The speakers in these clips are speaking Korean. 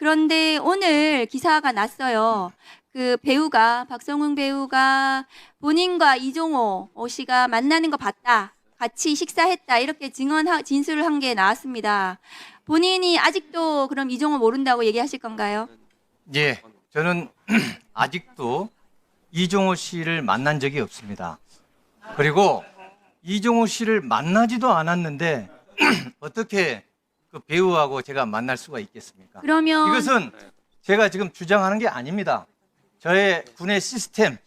그런데 오늘 기사가 났어요. 그 배우가, 박성웅 배우가 본인과 이종호 씨가 만나는 거 봤다. 같이 식사했다. 이렇게 진술을 한 게 나왔습니다. 본인이 아직도 그럼 이종호 모른다고 얘기하실 건가요? 예, 저는 아직도 이종호 씨를 만난 적이 없습니다. 그리고 이종호 씨를 만나지도 않았는데 어떻게 그 배우하고 제가 만날 수가 있겠습니까? 그러면 이것은 제가 지금 주장하는 게 아닙니다. 저의 군의 시스템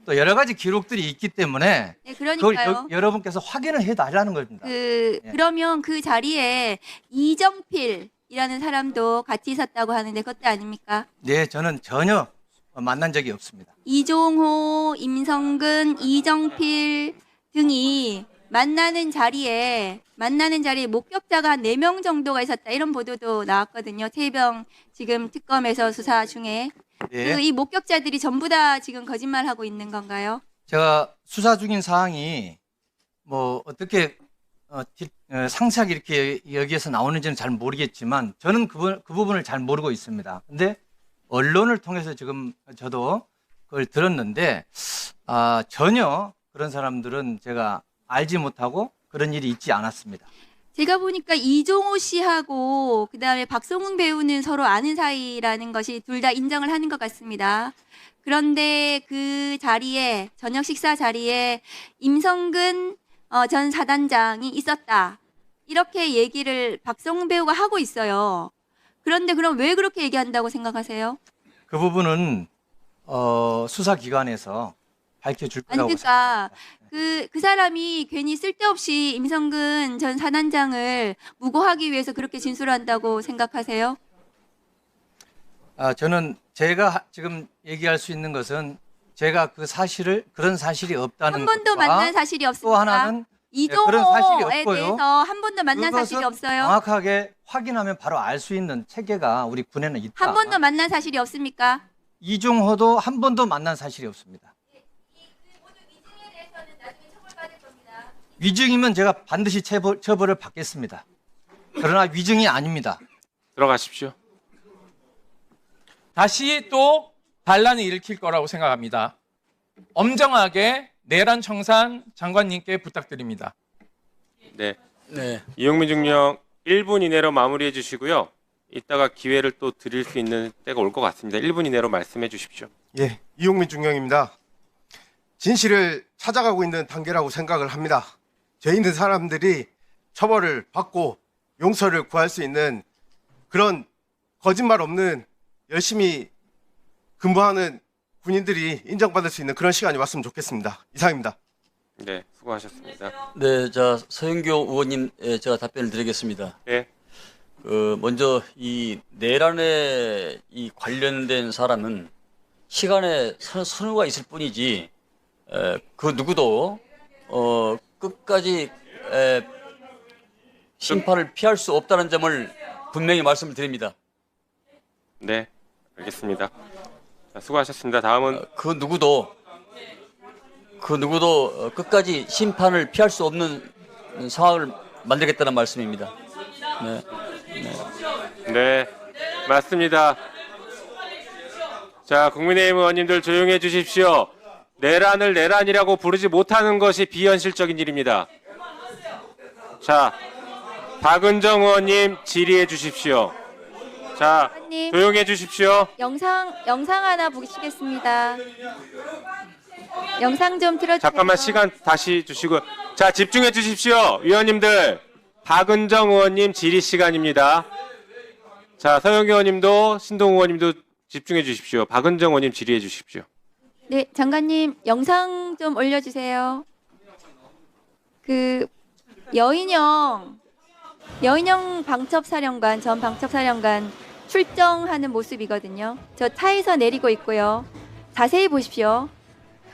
또 여러 가지 기록들이 있기 때문에 네, 그걸 그러니까요. 여러분께서 확인을 해달라는 겁니다. 예. 그러면 그 자리에 이정필이라는 사람도 같이 있었다고 하는데 그것도 아닙니까? 네, 저는 전혀 만난 적이 없습니다. 이종호, 임성근, 이정필 등이 만나는 자리에 목격자가 한 4명 정도가 있었다. 이런 보도도 나왔거든요. 태병 지금 특검에서 수사 중에. 예. 이 목격자들이 전부 다 지금 거짓말하고 있는 건가요? 제가 수사 중인 사항이 뭐 어떻게 상세하게 이렇게 여기에서 나오는지는 잘 모르겠지만 저는 그 부분을 잘 모르고 있습니다. 근데 언론을 통해서 지금 저도 그걸 들었는데 전혀 그런 사람들은 제가 알지 못하고 그런 일이 있지 않았습니다. 제가 보니까 이종호 씨하고 그다음에 박성웅 배우는 서로 아는 사이라는 것이 둘 다 인정을 하는 것 같습니다. 그런데 그 자리에 저녁 식사 자리에 임성근 전 사단장이 있었다. 이렇게 얘기를 박성웅 배우가 하고 있어요. 그런데 그럼 왜 그렇게 얘기한다고 생각하세요? 그 부분은 수사기관에서 밝혀줄 아니 거라고 그러니까 생각합니다. 그 사람이 괜히 쓸데없이 임성근 전 사단장을 무고하기 위해서 그렇게 진술한다고 생각하세요? 저는 제가 지금 얘기할 수 있는 것은 제가 그런 사실이 없다는 한 번도 것과 만난 사실이 없습니까? 또 하나는 그런 사실이 이종호에 없고요. 대해서 한 번도 만난 사실이 그것은 없어요? 정확하게 확인하면 바로 알 수 있는 체계가 우리 군에는 있다. 한 번도 만난 사실이 없습니까? 이종호도 한 번도 만난 사실이 없습니다. 위증이면 제가 반드시 처벌을 받겠습니다. 그러나 위증이 아닙니다. 들어가십시오. 다시 또 반란을 일으킬 거라고 생각합니다. 엄정하게 내란 청산 장관님께 부탁드립니다. 네. 네. 이용민 중령 1분 이내로 마무리해 주시고요. 이따가 기회를 또 드릴 수 있는 때가 올 것 같습니다. 1분 이내로 말씀해 주십시오. 예, 이용민 중령입니다. 진실을 찾아가고 있는 단계라고 생각을 합니다. 죄 있는 사람들이 처벌을 받고 용서를 구할 수 있는 그런 거짓말 없는 열심히 근무하는 군인들이 인정받을 수 있는 그런 시간이 왔으면 좋겠습니다. 이상입니다. 네, 수고하셨습니다. 네, 자 서영교 의원님 제가 답변을 드리겠습니다. 네. 먼저 이 내란에 이 관련된 사람은 시간에 선후가 있을 뿐이지 그 누구도 끝까지 심판을 피할 수 없다는 점을 분명히 말씀을 드립니다. 네, 알겠습니다. 자, 수고하셨습니다. 다음은 그 누구도 끝까지 심판을 피할 수 없는 상황을 만들겠다는 말씀입니다. 네. 네, 맞습니다. 자, 국민의힘 의원님들 조용해 주십시오. 내란을 내란이라고 부르지 못하는 것이 비현실적인 일입니다. 자, 박은정 의원님 질의해 주십시오. 자, 의원님. 조용해 주십시오. 영상 하나 보시겠습니다. 영상 좀 틀어주세요. 잠깐만 시간 다시 주시고. 자, 집중해 주십시오. 위원님들, 박은정 의원님 질의 시간입니다. 자, 서영 의원님도 신동 의원님도 집중해 주십시오. 박은정 의원님 질의해 주십시오. 네, 장관님 영상 좀 올려주세요. 그 여인영 방첩사령관 전 방첩사령관 출정하는 모습이거든요. 저 차에서 내리고 있고요. 자세히 보십시오.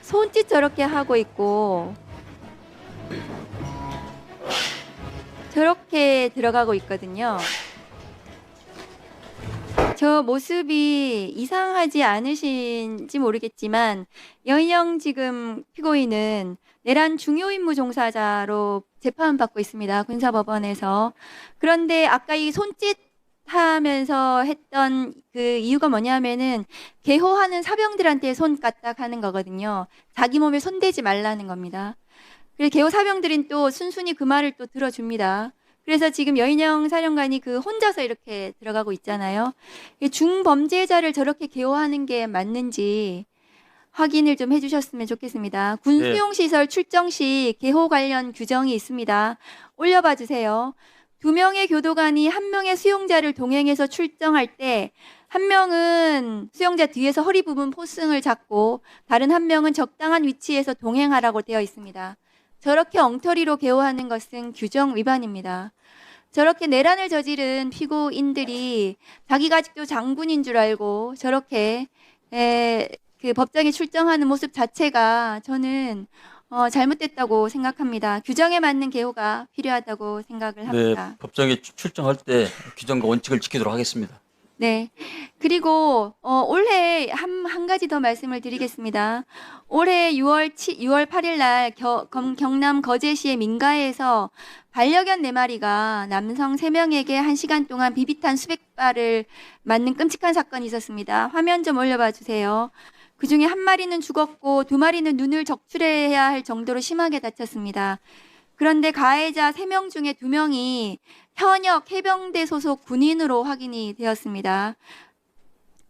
손짓 저렇게 하고 있고 저렇게 들어가고 있거든요. 저 모습이 이상하지 않으신지 모르겠지만 여인영 지금 피고인은 내란 중요 임무 종사자로 재판받고 있습니다. 군사법원에서. 그런데 아까 이 손짓 못하면서 했던 그 이유가 뭐냐면은 개호하는 사병들한테 손 까딱 하는 거거든요. 자기 몸에 손대지 말라는 겁니다. 그래서 개호 사병들은 또 순순히 그 말을 또 들어줍니다. 그래서 지금 여인영 사령관이 그 혼자서 이렇게 들어가고 있잖아요. 중범죄자를 저렇게 개호하는 게 맞는지 확인을 좀 해주셨으면 좋겠습니다. 군 네. 수용시설 출정 시 개호 관련 규정이 있습니다. 올려봐 주세요. 2명의 교도관이 1명의 수용자를 동행해서 출정할 때 1명은 수용자 뒤에서 허리 부분 포승을 잡고 다른 1명은 적당한 위치에서 동행하라고 되어 있습니다. 저렇게 엉터리로 개호하는 것은 규정 위반입니다. 저렇게 내란을 저지른 피고인들이 자기가 아직도 장군인 줄 알고 저렇게 그 법정에 출정하는 모습 자체가 저는 잘못됐다고 생각합니다. 규정에 맞는 개호가 필요하다고 생각을 네, 합니다. 법정에 출정할 때 규정과 원칙을 지키도록 하겠습니다. 네. 그리고 올해 한 가지 더 말씀을 드리겠습니다. 올해 6월 8일 날 경남 거제시의 민가에서 반려견 4마리가 남성 3명에게 1시간 동안 비비탄 수백 발을 맞는 끔찍한 사건이 있었습니다. 화면 좀 올려봐 주세요. 그중에 1마리는 죽었고 2마리는 눈을 적출해야 할 정도로 심하게 다쳤습니다. 그런데 가해자 3명 중에 2명이 현역 해병대 소속 군인으로 확인이 되었습니다.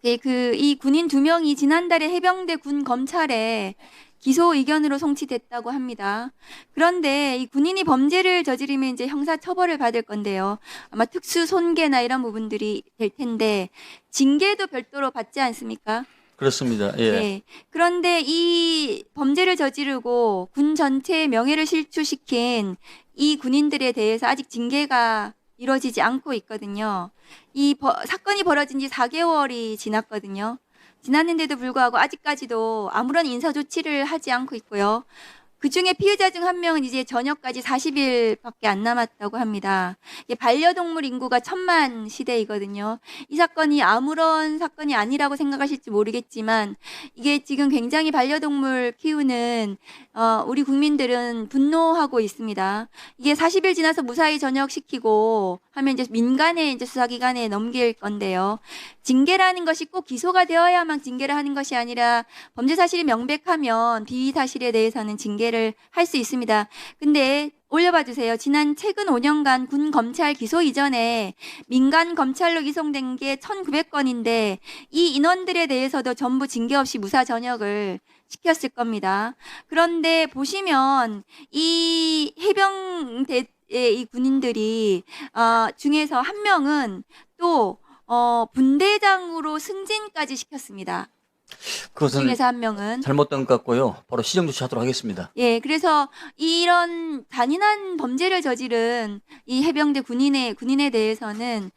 이 군인 2명이 지난달에 해병대 군 검찰에 기소 의견으로 송치됐다고 합니다. 그런데 이 군인이 범죄를 저지르면 이제 형사 처벌을 받을 건데요. 아마 특수 손괴나 이런 부분들이 될 텐데 징계도 별도로 받지 않습니까? 그렇습니다. 예. 네. 그런데 이 범죄를 저지르고 군 전체의 명예를 실추시킨 이 군인들에 대해서 아직 징계가 이루어지지 않고 있거든요. 사건이 벌어진 지 4개월이 지났거든요. 지났는데도 불구하고 아직까지도 아무런 인사 조치를 하지 않고 있고요. 그중에 피해자 중 1명은 이제 전역까지 40일밖에 안 남았다고 합니다. 이게 반려동물 인구가 1000만 시대이거든요. 이 사건이 아무런 사건이 아니라고 생각하실지 모르겠지만 이게 지금 굉장히 반려동물 키우는 우리 국민들은 분노하고 있습니다. 이게 40일 지나서 무사히 전역시키고 하면 이제 민간의 이제 수사기관에 넘길 건데요. 징계라는 것이 꼭 기소가 되어야만 징계를 하는 것이 아니라 범죄 사실이 명백하면 비위 사실에 대해서는 징계를 할 수 있습니다. 근데 올려봐 주세요. 최근 5년간 군 검찰 기소 이전에 민간 검찰로 이송된 게 1900건인데 이 인원들에 대해서도 전부 징계 없이 무사 전역을 시켰을 겁니다. 그런데 보시면 이 해병대의 이 군인들이 중에서 1명은 또 분대장으로 승진까지 시켰습니다. 그것은 중에서 1명은 잘못된 것 같고요. 바로 시정 조치하도록 하겠습니다. 예, 그래서 이런 잔인한 범죄를 저지른 이 해병대 군인에 대해서는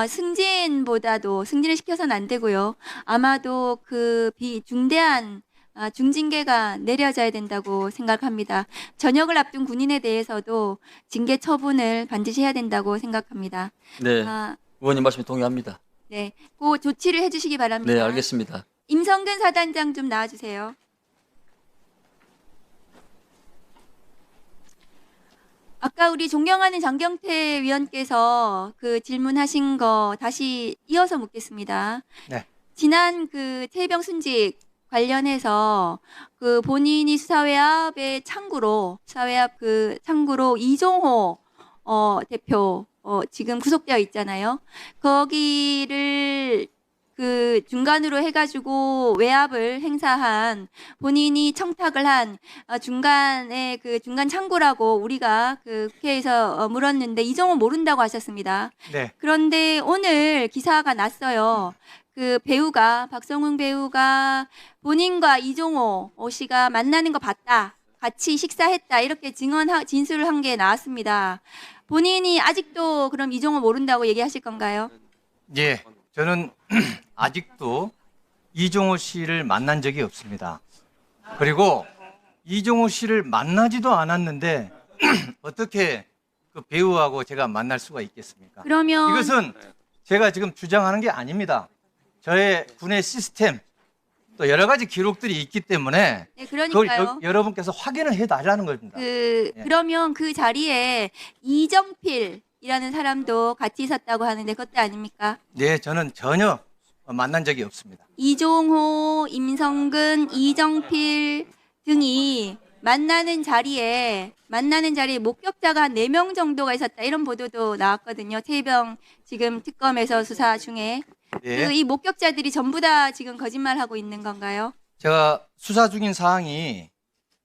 승진을 시켜서는 안 되고요. 아마도 그 중대한 중징계가 내려져야 된다고 생각합니다. 전역을 앞둔 군인에 대해서도 징계 처분을 반드시 해야 된다고 생각합니다. 네, 의원님 말씀에 동의합니다. 네, 그 조치를 해주시기 바랍니다. 네, 알겠습니다. 임성근 사단장 좀 나와주세요. 아까 우리 존경하는 장경태 위원께서 그 질문하신 거 다시 이어서 묻겠습니다. 네. 지난 그 최혜병 순직 관련해서 그 본인이 수사외압의 창구로 이종호 대표 지금 구속되어 있잖아요. 거기를 그 중간으로 해가지고 외압을 행사한 본인이 청탁을 한 중간에 그 중간 창구라고 우리가 그 국회에서 물었는데 이종호 모른다고 하셨습니다. 네. 그런데 오늘 기사가 났어요. 그 박성웅 배우가 본인과 이종호 씨가 만나는 거 봤다. 같이 식사했다. 이렇게 진술을 한 게 나왔습니다. 본인이 아직도 그럼 이종호 모른다고 얘기하실 건가요? 예. 저는 아직도 이종호 씨를 만난 적이 없습니다. 그리고 이종호 씨를 만나지도 않았는데 어떻게 그 배우하고 제가 만날 수가 있겠습니까? 그러면 이것은 제가 지금 주장하는 게 아닙니다. 저의 군의 시스템 또 여러 가지 기록들이 있기 때문에 네, 그걸 그러니까요. 여러분께서 확인을 해달라는 겁니다. 그러면 그 자리에 이정필 임성근이라는 사람도 같이 있었다고 하는데 그것도 아닙니까? 네, 저는 전혀 만난 적이 없습니다. 이종호, 임성근, 이정필 등이 만나는 자리에 목격자가 한 4명 정도가 있었다. 이런 보도도 나왔거든요. 최병 지금 특검에서 수사 중에. 네. 이 목격자들이 전부 다 지금 거짓말하고 있는 건가요? 제가 수사 중인 사항이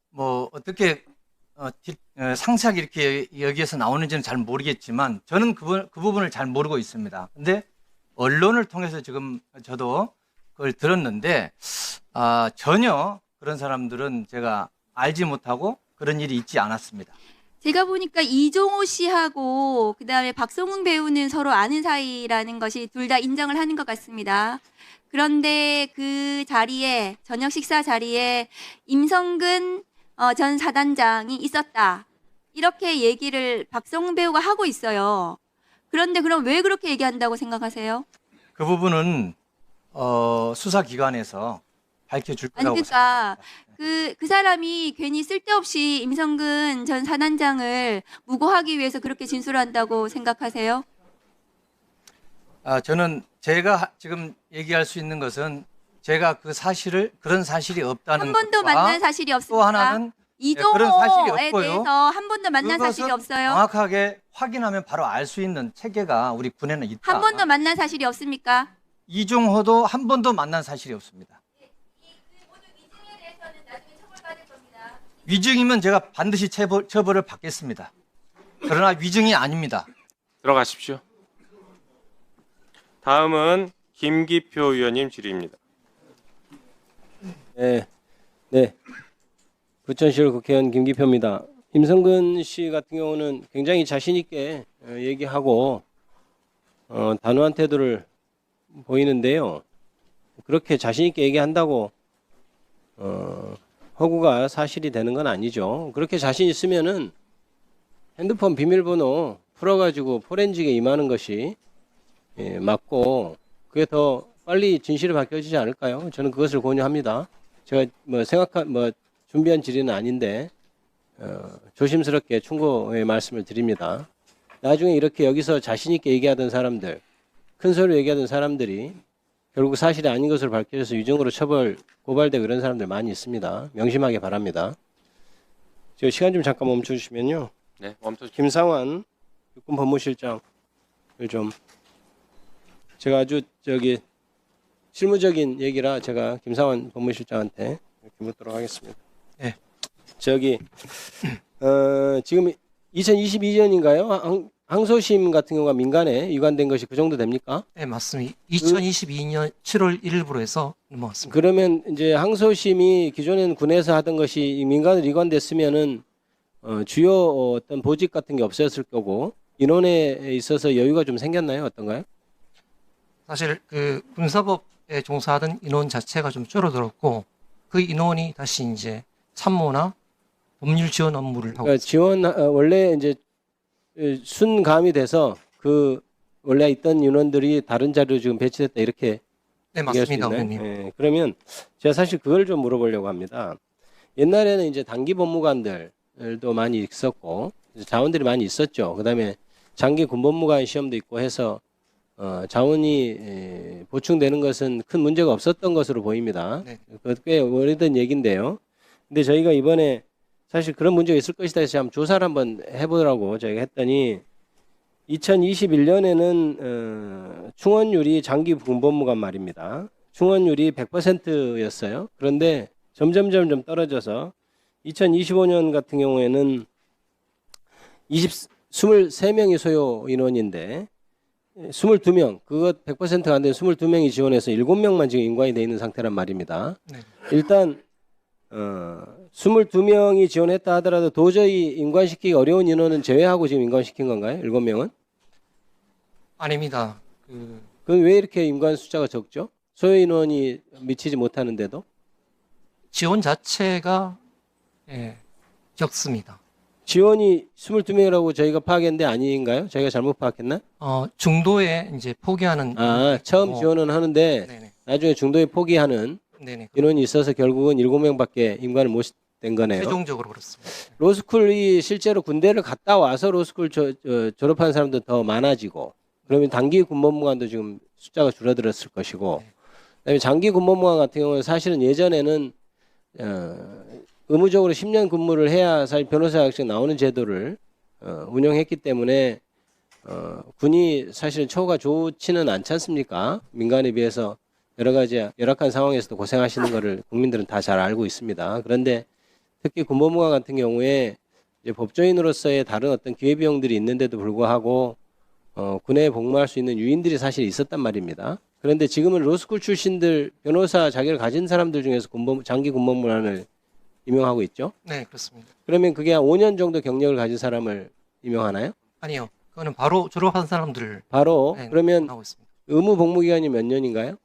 뭐 어떻게 상세하게 이렇게 여기에서 나오는지는 잘 모르겠지만 저는 그 부분을 잘 모르고 있습니다. 근데 언론을 통해서 지금 저도 그걸 들었는데 전혀 그런 사람들은 제가 알지 못하고 그런 일이 있지 않았습니다. 제가 보니까 이종호 씨하고 그다음에 박성웅 배우는 서로 아는 사이라는 것이 둘 다 인정을 하는 것 같습니다. 그런데 그 자리에 저녁 식사 자리에 임성근 전 사단장이 있었다. 이렇게 얘기를 박성웅 배우가 하고 있어요. 그런데 그럼 왜 그렇게 얘기한다고 생각하세요? 그 부분은 수사기관에서 밝혀줄 아니 거라고 그러니까 생각합니다. 그 사람이 괜히 쓸데없이 임성근 전 사단장을 무고하기 위해서 그렇게 진술한다고 생각하세요? 저는 제가 지금 얘기할 수 있는 것은 제가 그런 사실이 없다는 한 번도 것과 만난 사실이 또 없습니까? 하나는 그런 사실이 이종호에 없고요. 대해서 한 번도 만난 사실이 그것은 없어요? 정확하게 확인하면 바로 알 수 있는 체계가 우리 군에는 있다. 한 번도 만난 사실이 없습니까? 이종호도 한 번도 만난 사실이 없습니다. 위증이면 제가 반드시 처벌을 받겠습니다. 그러나 위증이 아닙니다. 들어가십시오. 다음은 김기표 의원님 질의입니다. 네. 부천시를 국회의원 김기표입니다. 임성근 씨 같은 경우는 굉장히 자신 있게 얘기하고 단호한 태도를 보이는데요. 그렇게 자신 있게 얘기한다고 허구가 사실이 되는 건 아니죠. 그렇게 자신 있으면은 핸드폰 비밀번호 풀어가지고 포렌직에 임하는 것이 맞고 그게 더 빨리 진실이 밝혀지지 않을까요? 저는 그것을 권유합니다. 제가 준비한 질의는 아닌데 조심스럽게 충고의 말씀을 드립니다. 나중에 이렇게 여기서 자신 있게 얘기하던 사람들, 큰 소리로 얘기하던 사람들이 결국 사실이 아닌 것을 밝혀져서 유증으로 고발되고 이런 사람들 많이 있습니다. 명심하기 바랍니다. 저 시간 좀 잠깐 멈춰주시면요. 네, 멈춰. 김상환 육군 법무실장을 좀 제가 아주 실무적인 얘기라 제가 김상환 법무실장한테 이렇게 묻도록 하겠습니다. 네. 지금 2022년인가요? 항소심 같은 경우가 민간에 위관된 것이 그 정도 됩니까? 네, 맞습니다. 2022년 7월 1일부로 해서 넘어갔습니다. 그러면 이제 항소심이 기존에는 군에서 하던 것이 민간으로 위관됐으면은 주요 어떤 보직 같은 게 없었을 거고 인원에 있어서 여유가 좀 생겼나요? 어떤가요? 사실 그 군사법에 종사하던 인원 자체가 좀 줄어들었고 그 인원이 다시 이제 참모나 법률 지원 업무를 하고 그러니까 지원 원래 이제 순감이 돼서 그 원래 있던 인원들이 다른 자리로 지금 배치됐다 이렇게 네, 얘기할 수 맞습니다, 있나요? 의원님. 예, 그러면 제가 사실 그걸 좀 물어보려고 합니다. 옛날에는 이제 단기 법무관들도 많이 있었고 자원들이 많이 있었죠. 그다음에 장기 군법무관 시험도 있고 해서 자원이 보충되는 것은 큰 문제가 없었던 것으로 보입니다. 네. 그것 꽤 오래된 얘기인데요. 근데 저희가 이번에 사실 그런 문제가 있을 것이다 해서 한번 조사를 한번 해보라고 저희가 했더니 2021년에는 충원율이 장기 군법무관 말입니다. 충원율이 100%였어요. 그런데 점점 떨어져서 2025년 같은 경우에는 23명이 소요 인원인데 22명, 그것 100%가 안 되는 22명이 지원해서 7명만 지금 인관이 돼 있는 상태란 말입니다. 네. 일단 22명이 지원했다 하더라도 도저히 인관시키기 어려운 인원은 제외하고 지금 인관시킨 건가요? 7명은? 아닙니다. 그럼 왜 이렇게 인관 숫자가 적죠? 소요 인원이 미치지 못하는데도? 지원 자체가 적습니다. 지원이 22명이라고 저희가 파악했는데 아닌가요? 저희가 잘못 파악했나? 중도에 이제 포기하는 처음 지원은 하는데 네네. 나중에 중도에 포기하는 네네. 인원이 있어서 결국은 7명밖에 인관을 못 된 거네요. 최종적으로 그렇습니다. 로스쿨이 실제로 군대를 갔다 와서 로스쿨 졸업한 사람도 더 많아지고 그러면 단기 군법무관도 지금 숫자가 줄어들었을 것이고 그다음에 장기 군법무관 같은 경우는 사실은 예전에는 의무적으로 10년 근무를 해야 사실 변호사 자격증 나오는 제도를 운영했기 때문에 군이 사실은 처우가 좋지는 않지 않습니까? 민간에 비해서 여러 가지 열악한 상황에서도 고생하시는 거를 국민들은 다 잘 알고 있습니다. 그런데 특히 군법무관 같은 경우에 이제 법조인으로서의 다른 어떤 기회비용들이 있는데도 불구하고 군에 복무할 수 있는 유인들이 사실 있었단 말입니다. 그런데 지금은 로스쿨 출신들 변호사 자격을 가진 사람들 중에서 장기 군법무관을 임용하고 있죠. 네, 그렇습니다. 그러면 그게 한 5년 정도 경력을 가진 사람을 임용하나요? 아니요. 그거는 바로 졸업한 사람들 바로 네, 그러면 하고 있습니다. 의무 복무 기간이 몇 년인가요?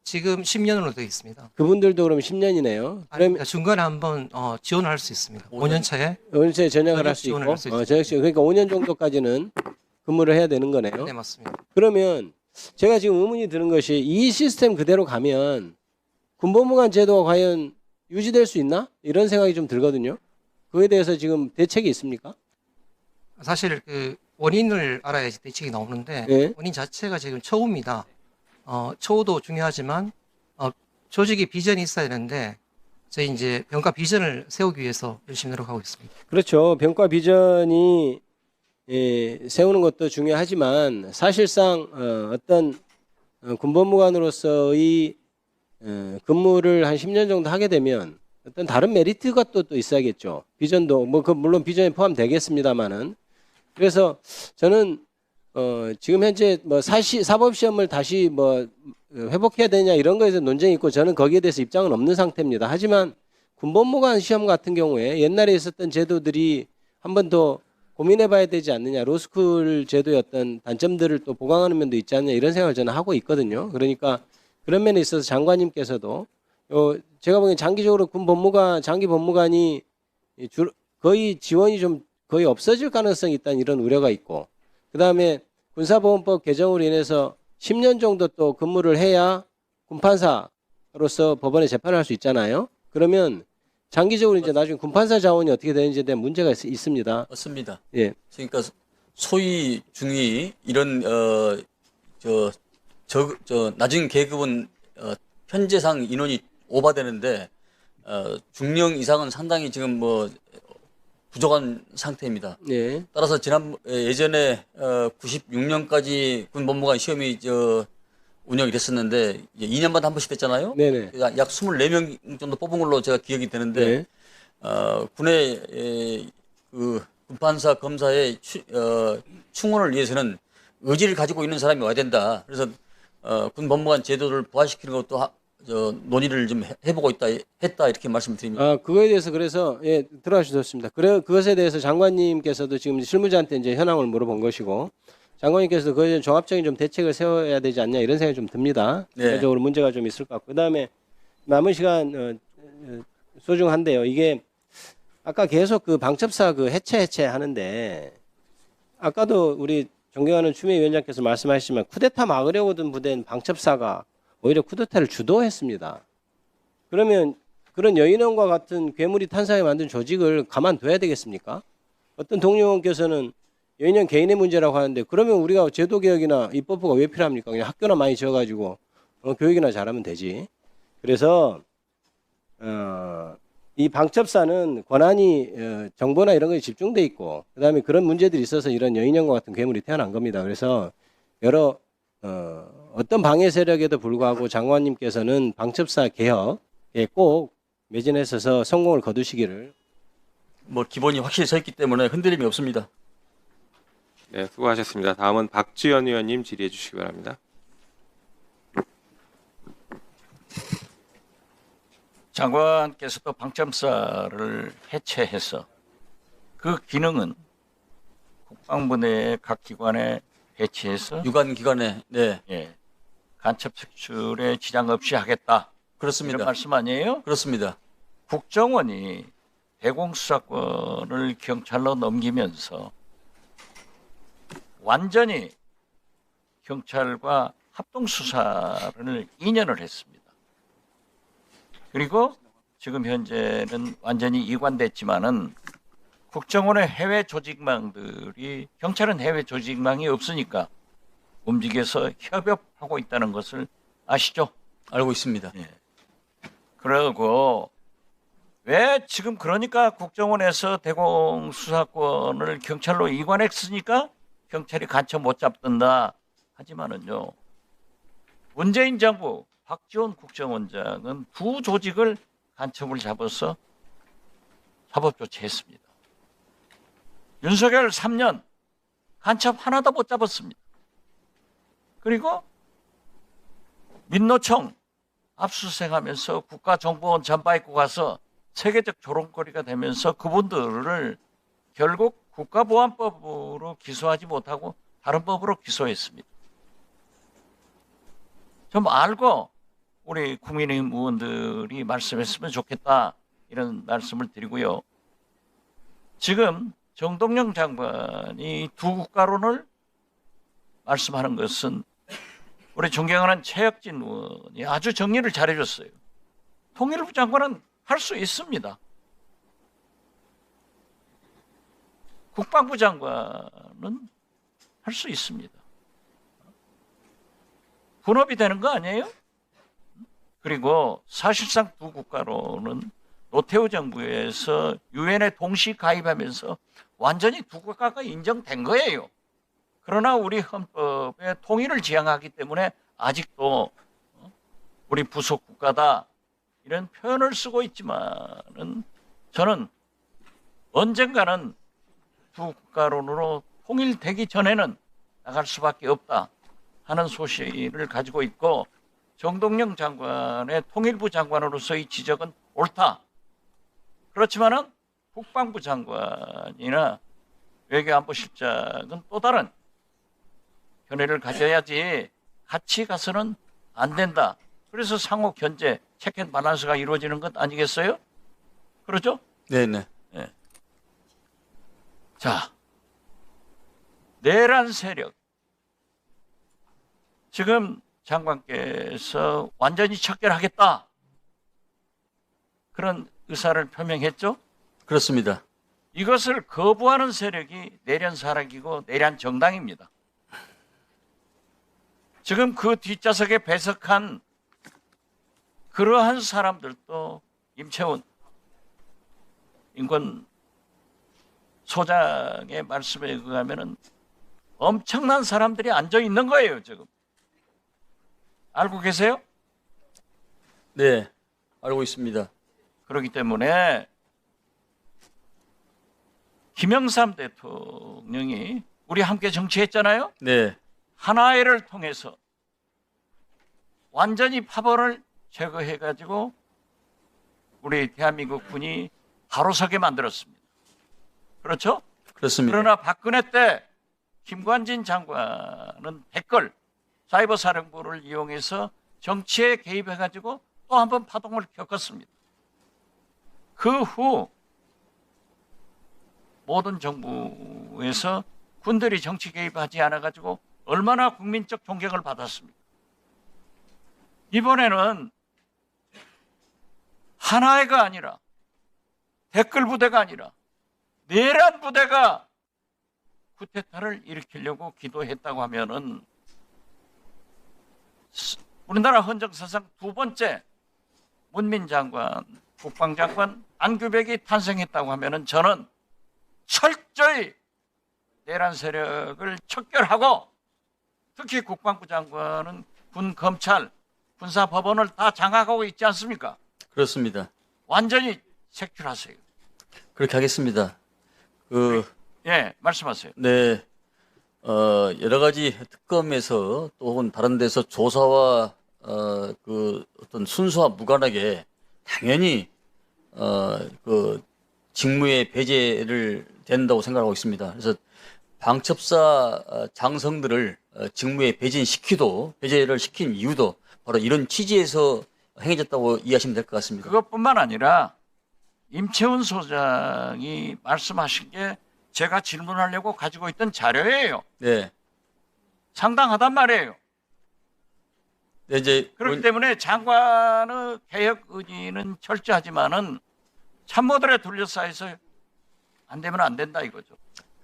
지금 10년으로 되어 있습니다. 그분들도 그럼 10년이네요. 아닙니다. 중간에 한번 지원을 할 수 있습니다. 5년 차에. 연세 전역을 할 수 지원을 있고, 할수 있죠. 전역 지원. 그러니까 5년 정도까지는 근무를 해야 되는 거네요. 네, 맞습니다. 그러면 제가 지금 의문이 드는 것이 이 시스템 그대로 가면 군법무관 제도가 과연 유지될 수 있나? 이런 생각이 좀 들거든요. 그에 대해서 지금 대책이 있습니까? 사실 그 원인을 알아야지 대책이 나오는데 네. 원인 자체가 지금 처우입니다. 처우도 중요하지만 조직이 비전이 있어야 되는데 저희 이제 병가 비전을 세우기 위해서 열심히 노력하고 있습니다. 그렇죠. 병과 비전이 세우는 것도 중요하지만 사실상 어떤 군법무관으로서의 근무를 한 10년 정도 하게 되면 어떤 다른 메리트가 또 있어야겠죠. 비전도 물론 비전에 포함되겠습니다만은 그래서 저는 지금 현재 사법 시험을 다시 회복해야 되냐 이런 거에서 논쟁이 있고 저는 거기에 대해서 입장은 없는 상태입니다. 하지만 군법무관 시험 같은 경우에 옛날에 있었던 제도들이 한 번 더 고민해봐야 되지 않느냐. 로스쿨 제도의 어떤 단점들을 또 보강하는 면도 있지 않느냐 이런 생각을 저는 하고 있거든요. 그러니까 그런 면에 있어서 장관님께서도 제가 보기엔 장기적으로 장기 법무관이 거의 지원이 좀 거의 없어질 가능성이 있다는 이런 우려가 있고 그다음에 군사보험법 개정으로 인해서 10년 정도 또 근무를 해야 군판사로서 법원에 재판을 할 수 있잖아요. 그러면 장기적으로 이제 나중에 군판사 자원이 어떻게 되는지에 대한 문제가 있습니다. 맞습니다. 예. 그러니까 소위 중위 이런 낮은 계급은 현재상 인원이 오버되는데 중령 이상은 상당히 지금 부족한 상태입니다. 예. 따라서 예전에 96년까지 군법무관 시험이 운영이 됐었는데 이제 2년마다 한 번씩 됐잖아요. 네네. 약 24명 정도 뽑은 걸로 제가 기억이 되는데 네. 군의 그 군판사 검사의 충원을 위해서는 의지를 가지고 있는 사람이 와야 된다. 그래서 군법무관 제도를 부활시키는 것도 논의를 좀 해보고 했다 이렇게 말씀드립니다. 그거에 대해서 그래서 들어가주셨습니다. 그것에 대해서 장관님께서도 지금 실무자한테 이제 현황을 물어본 것이고 장관님께서도 그거에 대한 종합적인 좀 대책을 세워야 되지 않냐 이런 생각이 좀 듭니다. 네. 전체적으로 문제가 좀 있을 것 같고 그다음에 남은 시간 소중한데요. 이게 아까 계속 그 방첩사 그 해체 하는데 아까도 우리 존경하는 추미애 위원장께서 말씀하셨지만 쿠데타 막으려고 든 부대인 방첩사가 오히려 쿠데타를 주도했습니다. 그러면 그런 여인원과 같은 괴물이 탄생하게 만든 조직을 가만둬야 되겠습니까? 어떤 동료원께서는 여인원 개인의 문제라고 하는데 그러면 우리가 제도개혁이나 입법부가 왜 필요합니까? 그냥 학교나 많이 지어가지고 교육이나 잘하면 되지. 그래서 이 방첩사는 권한이 정보나 이런 것에 집중돼 있고 그다음에 그런 문제들이 있어서 이런 여인형과 같은 괴물이 태어난 겁니다. 그래서 여러 어떤 방해 세력에도 불구하고 장관님께서는 방첩사 개혁에 꼭 매진했어서 성공을 거두시기를. 기본이 확실히 서 있기 때문에 흔들림이 없습니다. 네, 수고하셨습니다. 다음은 박지원 의원님 질의해 주시기 바랍니다. 장관께서도 방첩사를 해체해서 그 기능은 국방부 내 각 기관에 배치해서 유관 기관에 간첩 색출에 지장 없이 하겠다. 그렇습니다. 이런 말씀 아니에요? 그렇습니다. 국정원이 대공수사권을 경찰로 넘기면서 완전히 경찰과 합동수사를 2년을 했습니다. 그리고 지금 현재는 완전히 이관됐지만은 국정원의 해외 조직망들이 경찰은 해외 조직망이 없으니까 움직여서 협업하고 있다는 것을 아시죠? 알고 있습니다. 예. 그리고 왜 지금 그러니까 국정원에서 대공 수사권을 경찰로 이관했으니까 경찰이 간첩 못 잡던다 하지만은요. 문재인 정부 박지원 국정원장은 두 조직을 간첩을 잡아서 사법 조치했습니다. 윤석열 3년 간첩 하나도 못 잡았습니다. 그리고 민노총 압수수색하면서 국가정보원 전파입고 가서 세계적 조롱거리가 되면서 그분들을 결국 국가보안법으로 기소하지 못하고 다른 법으로 기소했습니다. 좀 알고 우리 국민의힘 의원들이 말씀했으면 좋겠다 이런 말씀을 드리고요. 지금 정동영 장관이 두 국가론을 말씀하는 것은 우리 존경하는 최혁진 의원이 아주 정리를 잘해줬어요. 통일부 장관은 할 수 있습니다. 국방부 장관은 할 수 있습니다. 분업이 되는 거 아니에요? 그리고 사실상 두 국가로는 노태우 정부에서 유엔에 동시 가입하면서 완전히 두 국가가 인정된 거예요. 그러나 우리 헌법에 통일을 지향하기 때문에 아직도 우리 부속 국가다 이런 표현을 쓰고 있지만은 저는 언젠가는 두 국가론으로 통일되기 전에는 나갈 수밖에 없다 하는 소신을 가지고 있고 정동영 장관의 통일부 장관으로서의 지적은 옳다. 그렇지만은 국방부 장관이나 외교안보실장은 또 다른 견해를 가져야지 같이 가서는 안 된다. 그래서 상호 견제, 체크 밸런스가 이루어지는 것 아니겠어요? 그렇죠? 네네. 네. 자, 내란 세력. 지금 장관께서 완전히 척결하겠다. 그런 의사를 표명했죠? 그렇습니다. 이것을 거부하는 세력이 내란 사락이고 내란 정당입니다. 지금 그 뒷좌석에 배석한 그러한 사람들도 임채원 인권 소장의 말씀에 의하면은 엄청난 사람들이 앉아 있는 거예요, 지금. 알고 계세요? 네, 알고 있습니다. 그렇기 때문에 김영삼 대통령이 우리 함께 정치했잖아요. 네, 하나회를 통해서 완전히 파벌을 제거해가지고 우리 대한민국 군이 바로 서게 만들었습니다. 그렇죠? 그렇습니다. 그러나 박근혜 때 김관진 장관은 댓글 사이버 사령부를 이용해서 정치에 개입해가지고 또 한 번 파동을 겪었습니다. 그 후 모든 정부에서 군들이 정치 개입하지 않아가지고 얼마나 국민적 존경을 받았습니까? 이번에는 하나회가 아니라 댓글 부대가 아니라 내란 부대가 쿠데타를 일으키려고 기도했다고 하면은 우리나라 헌정사상 두 번째 문민장관, 국방장관 안규백이 탄생했다고 하면은 저는 철저히 내란 세력을 척결하고 특히 국방부 장관은 군, 검찰, 군사법원을 다 장악하고 있지 않습니까? 그렇습니다. 완전히 색출하세요. 그렇게 하겠습니다. 예, 말씀하세요. 네, 여러 가지 특검에서 또 혹은 다른 데서 조사와 어떤 순수와 무관하게 당연히 직무의 배제를 된다고 생각하고 있습니다. 그래서 방첩사 장성들을 직무에 배제를 시킨 이유도 바로 이런 취지에서 행해졌다고 이해하시면 될 것 같습니다. 그것뿐만 아니라 임채원 소장이 말씀하신 게 제가 질문하려고 가지고 있던 자료예요. 네, 상당하단 말이에요. 네, 이제 그렇기 때문에 장관의 개혁 의지는 철저하지만은 참모들에 둘러싸여서 안 되면 안 된다 이거죠.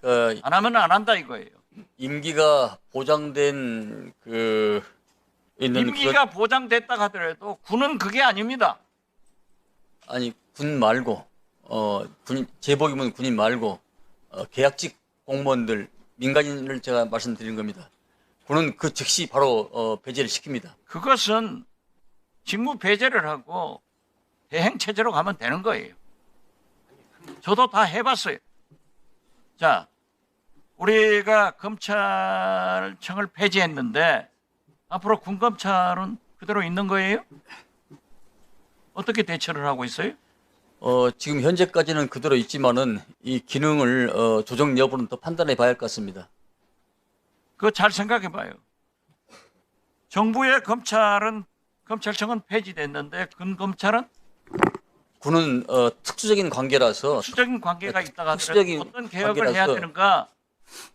안 하면 안 한다 이거예요. 임기가 보장된 있는 임기가 보장됐다 하더라도 군은 그게 아닙니다. 아니 군 말고 군인 제복이면 군인 말고 계약직 공무원들 민간인을 제가 말씀드린 겁니다. 군은 그 즉시 바로 배제를 시킵니다. 그것은 직무 배제를 하고 대행 체제로 가면 되는 거예요. 저도 다 해봤어요. 자, 우리가 검찰청을 폐지했는데 앞으로 군검찰은 그대로 있는 거예요? 어떻게 대처를 하고 있어요? 지금 현재까지는 그대로 있지만은 이 기능을 조정 여부는 더 판단해 봐야 할 것 같습니다. 그거 잘 생각해 봐요. 정부의 검찰청은 폐지됐는데 군검찰은 군은 특수적인 관계라서 수적인 관계가 있다가 특수적인 어떤 개혁을 해야 관계라서 되는가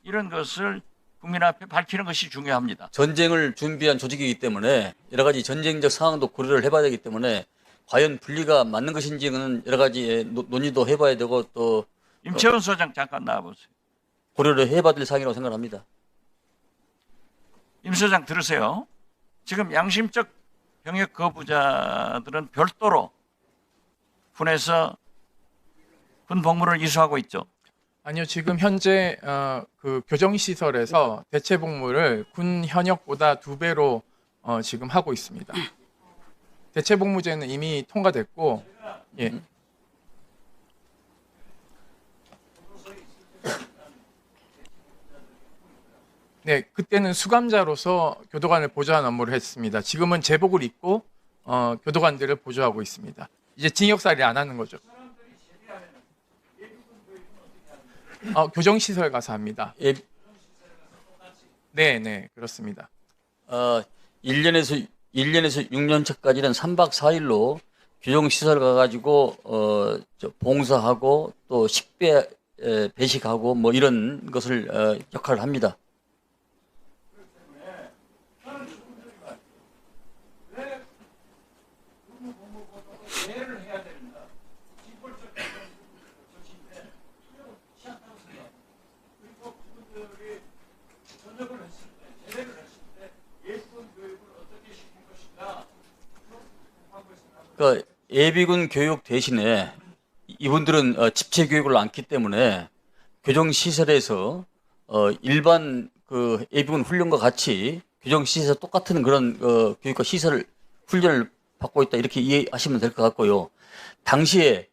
이런 것을 국민 앞에 밝히는 것이 중요합니다. 전쟁을 준비한 조직이기 때문에 여러 가지 전쟁적 상황도 고려를 해봐야 되기 때문에 과연 분리가 맞는 것인지는 여러 가지 논의도 해봐야 되고 또 임채원 소장 잠깐 나와보세요. 고려를 해봐야 될 사항이라고 생각합니다. 임 소장 들으세요. 지금 양심적 병역 거부자들은 별도로 군에서 군 복무를 이수하고 있죠. 아니요, 지금 현재 그 교정시설에서 대체 복무를 군 현역보다 2배로 지금 하고 있습니다. 대체 복무제는 이미 통과됐고, 예. 네, 그때는 수감자로서 교도관을 보조하는 업무를 했습니다. 지금은 제복을 입고 교도관들을 보조하고 있습니다. 이제 징역살이 안 하는 거죠. 교정시설 가서 합니다. 네, 그렇습니다. 1년에서 6년차까지는 3박 4일로 교정시설 가가지고 봉사하고 또 식배 배식하고 뭐 이런 것을 역할을 합니다. 그러니까 예비군 교육 대신에 이분들은 집체 교육을 안기 때문에 교정 시설에서 일반 그 예비군 훈련과 같이 교정 시설 똑같은 그런 교육과 시설 훈련을 받고 있다 이렇게 이해하시면 될 것 같고요. 당시에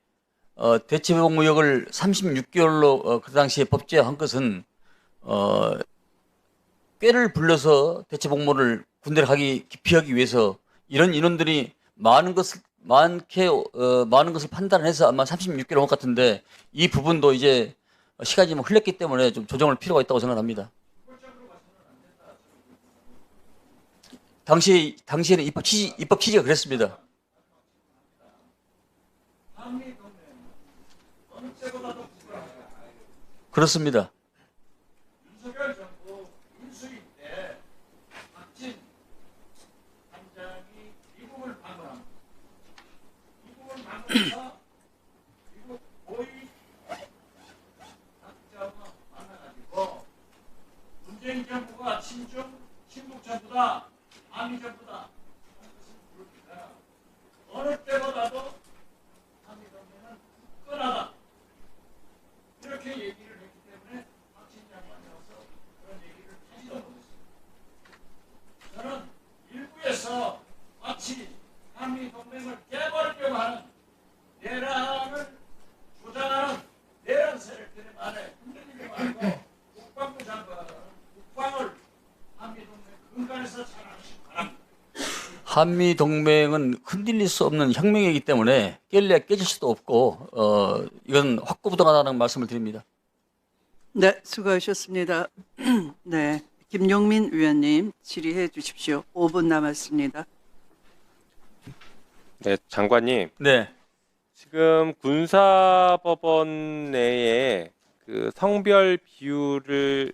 대체 복무역을 36개월로 그 당시에 법제화한 것은 꾀를 불러서 대체 복무를 군대를 기피하기 위해서 이런 인원들이 많은 것을 판단해서 아마 36개월 온 것 같은데 이 부분도 이제 시간이 좀 흘렀기 때문에 좀 조정할 필요가 있다고 생각합니다. 당시에는 입법 취지가 그랬습니다. 그렇습니다. 문재인 정부가 친북 정부다, 한미 정부다 어느 때보다도 한미 정부는 굳건하다 이렇게 얘기를 했기 때문에 박진 장관이 와서 그런 얘기를 하지도 못했습니다. 저는 일부에서 마치 한미 동맹을 깨버리려고 하는 내란을 주장하는 내란 세력들의 말에 흔들리지 말고 국방부 장관은 국방을 한미 동맹 근간에서 잘 하시기 바랍니다. 한미 동맹은 흔들릴 수 없는 혁명이기 때문에 깰래야 깨질 수도 없고 이건 확고부동하다는 말씀을 드립니다. 네, 수고하셨습니다. 네, 김용민 의원님 질의해 주십시오. 5분 남았습니다. 네, 장관님. 네. 지금 군사법원 내에 그 성별 비율을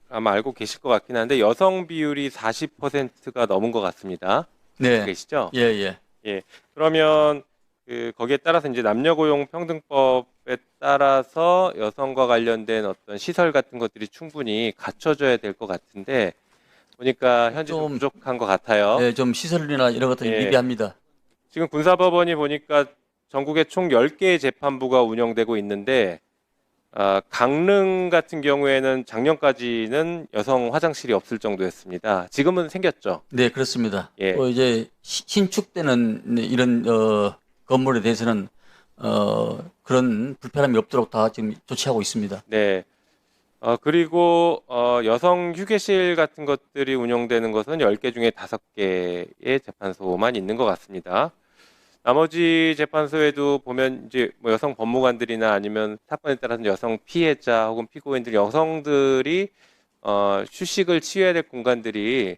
아마 알고 계실 것 같긴 한데 여성 비율이 40%가 넘은 것 같습니다. 네. 계시죠? 예, 예. 그러면 거기에 따라서 이제 남녀고용평등법에 따라서 여성과 관련된 어떤 시설 같은 것들이 충분히 갖춰져야 될 것 같은데 보니까 현재 좀 부족한 것 같아요. 네, 좀 시설이나 이런 것들이 예. 미비합니다. 지금 군사법원이 보니까 전국에 총 10개의 재판부가 운영되고 있는데 강릉 같은 경우에는 작년까지는 여성 화장실이 없을 정도였습니다. 지금은 생겼죠? 네, 그렇습니다. 예. 또 이제 신축되는 이런 건물에 대해서는 그런 불편함이 없도록 다 지금 조치하고 있습니다. 네. 그리고 여성 휴게실 같은 것들이 운영되는 것은 10개 중에 5개의 재판소만 있는 것 같습니다. 나머지 재판소에도 보면 이제 뭐 여성 법무관들이나 아니면 사건에 따라서 여성 피해자 혹은 피고인들 여성들이 휴식을 취해야 될 공간들이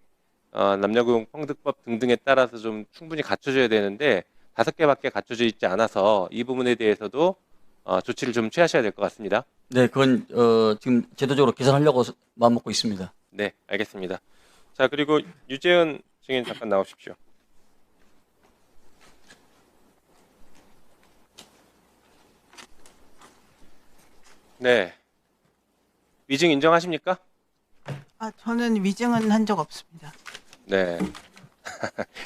남녀고용평등법 등등에 따라서 좀 충분히 갖춰져야 되는데 5개밖에 갖춰져 있지 않아서 이 부분에 대해서도 조치를 좀 취하셔야 될 것 같습니다. 네, 그건 지금 제도적으로 개선하려고 마음먹고 있습니다. 네, 알겠습니다. 자, 그리고 유재은 증인 잠깐 나오십시오. 네. 위증 인정하십니까? 저는 위증은 한 적 없습니다. 네.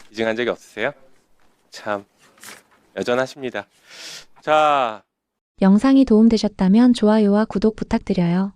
위증한 적이 없으세요? 참 여전하십니다. 자, 영상이 도움되셨다면 좋아요와 구독 부탁드려요.